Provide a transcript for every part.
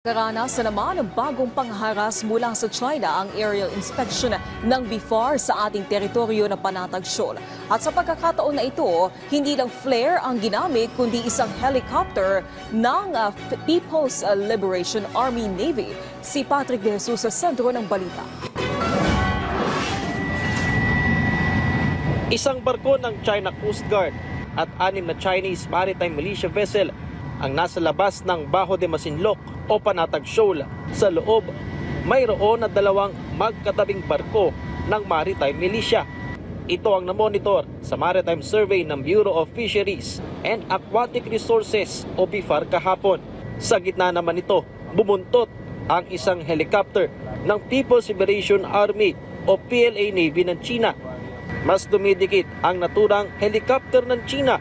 Karanas na naman ang bagong pangharas mula sa China ang aerial inspection ng BIFAR sa ating teritoryo na Panatag Shoal. At sa pagkakataon na ito, hindi lang flare ang ginamit kundi isang helicopter ng People's Liberation Army Navy. Si Patrick De Jesus sa sentro ng balita. Isang barko ng China Coast Guard at 6 na Chinese Maritime Militia vessel ang nasa labas ng Bajo de Masinloc o Panatag Shoal. Sa loob, mayroon na 2 magkatabing barko ng Maritime Militia. Ito ang namonitor sa Maritime Survey ng Bureau of Fisheries and Aquatic Resources o BIFAR kahapon. Sa gitna naman ito, bumuntot ang isang helicopter ng People's Liberation Army o PLA Navy ng China. Mas dumidikit ang naturang helicopter ng China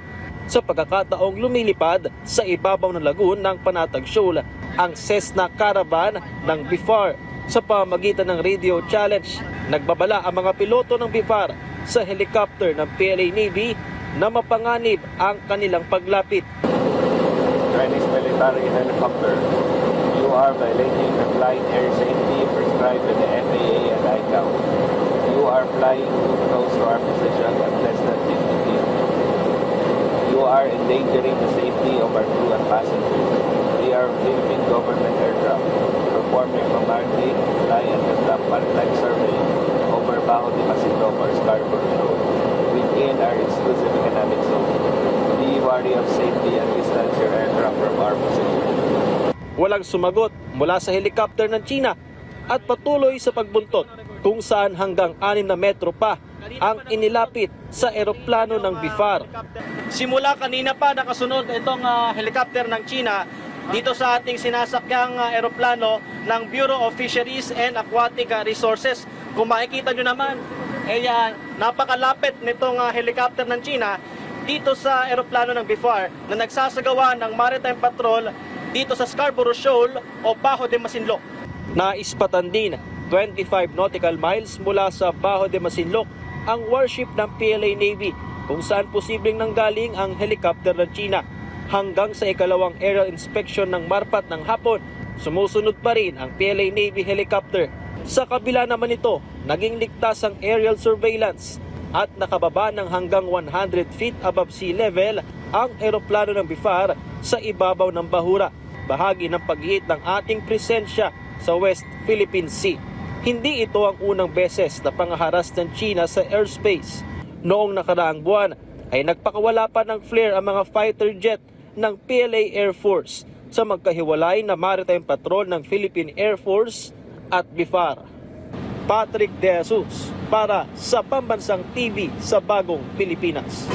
sa pagkakataong lumilipad sa ibabaw ng lagoon ng Panatag Shoal ang Cessna Caravan ng BIFAR. Sa pamamagitan ng radio challenge, nagbabala ang mga piloto ng BIFAR sa helicopter ng PLA Navy na mapanganib ang kanilang paglapit. Chinese military helicopter, you are violating the flight air safety prescribed by the FAA and ICAO. You are flying too close to our position at less than 50 feet. You are endangering the safety of our crew and passengers. We are Philippine government aircraft performing commanding, fly and conduct maritime survey over Bajo de Masinloc or Scarborough Shoal within our exclusive economic zone. Be wary of safety and distance your aircraft from our position. Walang sumagot mula sa helicopter ng China at patuloy sa pagbuntot kung saan hanggang 6 na metro pa ang inilapit sa eroplano ng BIFAR. Simula kanina pa nakasunod itong helicopter ng China dito sa ating sinasakyang eroplano ng Bureau of Fisheries and Aquatic Resources. Kung makikita nyo naman, napakalapit nitong helicopter ng China dito sa eroplano ng BIFAR na nagsasagawa ng maritime patrol dito sa Scarborough Shoal o Bajo de Masinloc. Naispatan din 25 nautical miles mula sa Bajo de Masinloc ang warship ng PLA Navy kung saan posibleng nanggaling ang helicopter ng China. Hanggang sa ikalawang aerial inspection ng Marpat ng hapon, sumusunod pa rin ang PLA Navy helicopter. Sa kabila naman ito, naging ligtas ang aerial surveillance at nakababa ng hanggang 100 feet above sea level ang eroplano ng BIFAR sa ibabaw ng bahura, bahagi ng paghihit ng ating presensya sa West Philippine Sea. Hindi ito ang unang beses na pangharas ng China sa airspace. Noong nakaraang buwan ay nagpakawala pa ng flare ang mga fighter jet ng PLA Air Force sa magkahiwalay na maritime patrol ng Philippine Air Force at BIFAR. Patrick De Jesus para sa Pambansang TV sa Bagong Pilipinas.